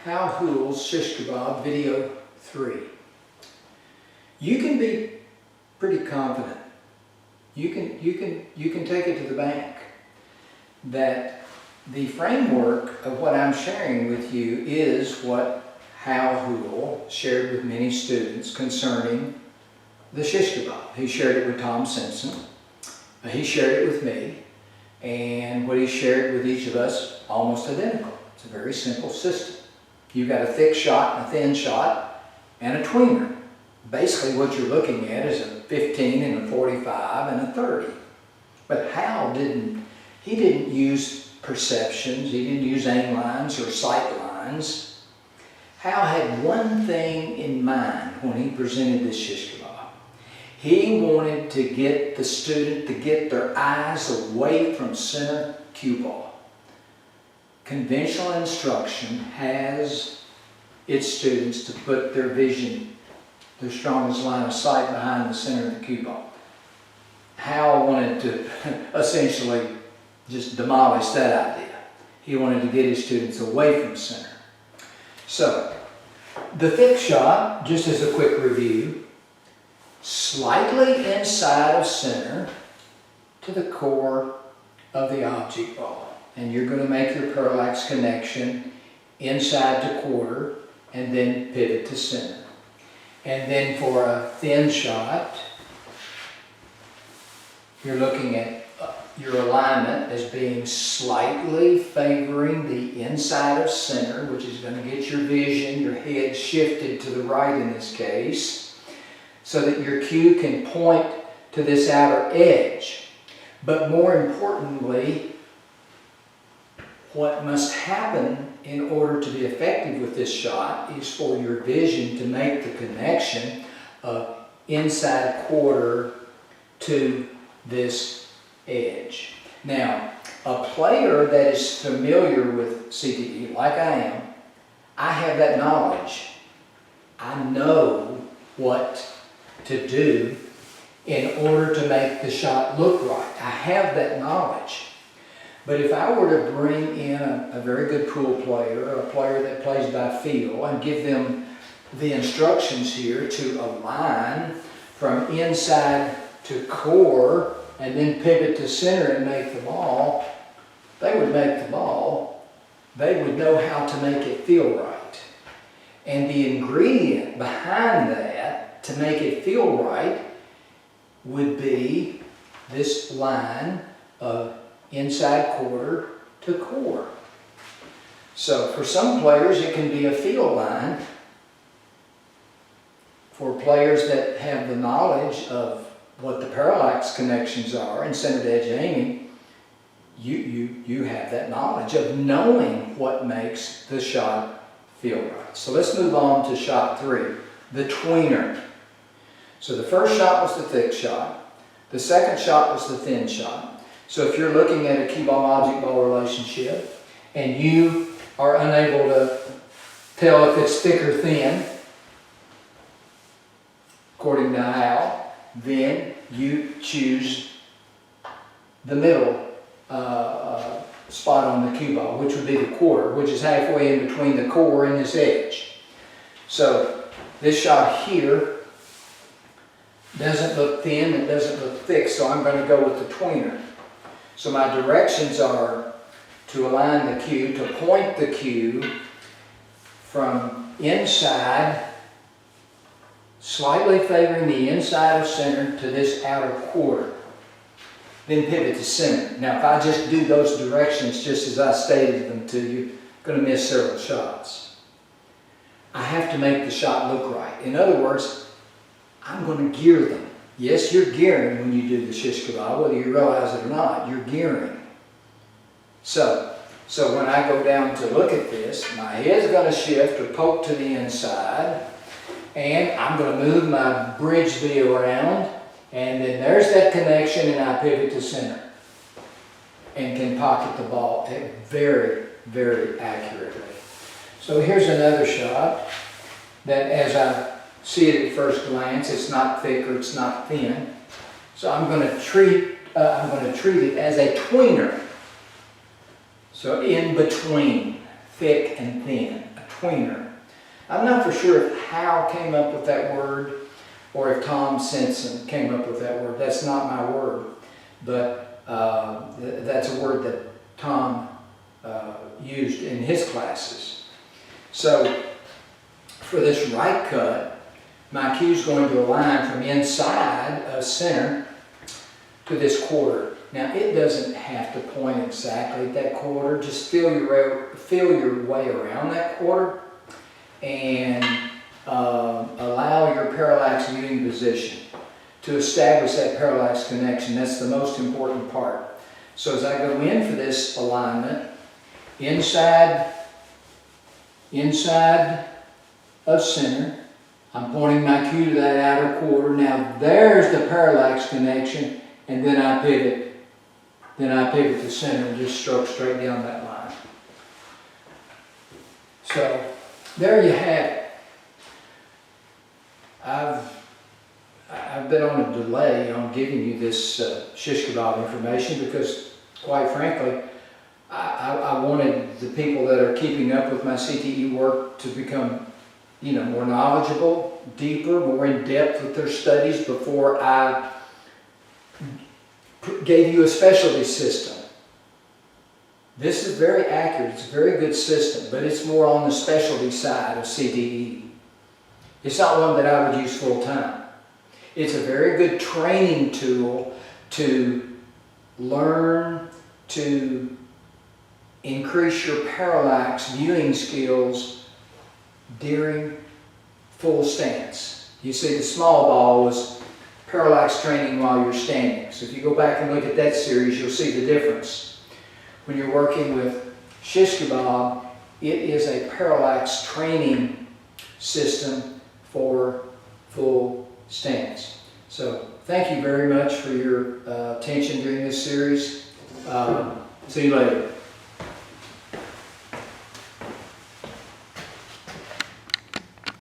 Hal Houle's Shish-Kebob Video 3. You can be pretty confident. You can take it to the bank that the framework of what I'm sharing with you is what Hal Houle shared with many students concerning the Shish-Kebob. He shared it with Tom Simpson. He shared it with me. And what he shared with each of us, almost identical. It's a very simple system. You've got a thick shot and a thin shot and a tweener. Basically what you're looking at is a 15 and a 45 and a 30. But Hal didn't use perceptions, he didn't use aim lines or sight lines. Hal had one thing in mind when he presented this Shish-Kebob. He wanted to get the student to get their eyes away from center cue ball. Conventional instruction has its students to put their vision, their strongest line of sight behind the center of the cue ball. Hal wanted to essentially just demolish that idea. He wanted to get his students away from center. So, the thick shot, just as a quick review, slightly inside of center to the core of the object ball. And you're going to make your parallax connection inside to quarter and then pivot to center. And then for a thin shot, you're looking at your alignment as being slightly favoring the inside of center, which is going to get your vision, your head shifted to the right in this case, so that your cue can point to this outer edge. But more importantly, what must happen in order to be effective with this shot is for your vision to make the connection of inside quarter to this edge. Now, a player that is familiar with CTE, like I am, I have that knowledge. I know what to do in order to make the shot look right. I have that knowledge. But if I were to bring in a very good pool player, a player that plays by feel, and give them the instructions here to align from inside to core and then pivot to center and make the ball, they would make the ball. They would know how to make it feel right. And the ingredient behind that to make it feel right would be this line of inside quarter to core. So for some players it can be a feel line. For players that have the knowledge of what the parallax connections are and center edge aiming, you have that knowledge of knowing what makes the shot feel right. So let's move on to shot 3, the tweener. So the first shot was the thick shot. The second shot was the thin shot. So if you're looking at a cue ball object ball relationship and you are unable to tell if it's thick or thin, according to Hal, then you choose the middle spot on the cue ball, which would be the quarter, which is halfway in between the core and this edge. So this shot here doesn't look thin, it doesn't look thick, so I'm going to go with the tweener. So my directions are to align the cue, to point the cue from inside, slightly favoring the inside of center to this outer quarter. Then pivot to center. Now if I just do those directions just as I stated them to you, I'm going to miss several shots. I have to make the shot look right. In other words, I'm going to gear them. Yes, you're gearing when you do the Shish-Kebob, whether you realize it or not, you're gearing. So when I go down to look at this, my head's going to shift or poke to the inside, and I'm going to move my bridge V around, and then there's that connection, and I pivot to center and can pocket the ball very, very accurately. So here's another shot that, as I see it at first glance, it's not thick or it's not thin. So I'm going to treat it as a tweener. So in between thick and thin, a Tweener. I'm not for sure if Hal came up with that word or if Tom Simpson came up with that word. That's not my word, but that's a word that Tom used in his classes. So for this right cut, my cue is going to align from inside of center to this quarter. Now it doesn't have to point exactly at that quarter. Just feel your way around that quarter and allow your parallax viewing position to establish that parallax connection. That's the most important part. So as I go in for this alignment, inside of center, I'm pointing my cue to that outer quarter. Now there's the parallax connection, and then I pivot. Then I pivot to center and just stroke straight down that line. So there you have it. I've been on a delay on giving you this Shish-Kebob information because, quite frankly, I wanted the people that are keeping up with my CTE work to become, more knowledgeable, deeper, more in depth with their studies before I gave you a specialty system. This is very accurate. It's a very good system, but it's more on the specialty side of CTE. It's not one that I would use full time. It's a very good training tool to learn to increase your parallax viewing skills during full stance. You see, the small ball was parallax training while you're standing. So if you go back and look at that series, you'll see the difference. When you're working with Shish-Kebob, it is a parallax training system for full stance. So thank you very much for your attention during this series. See you later.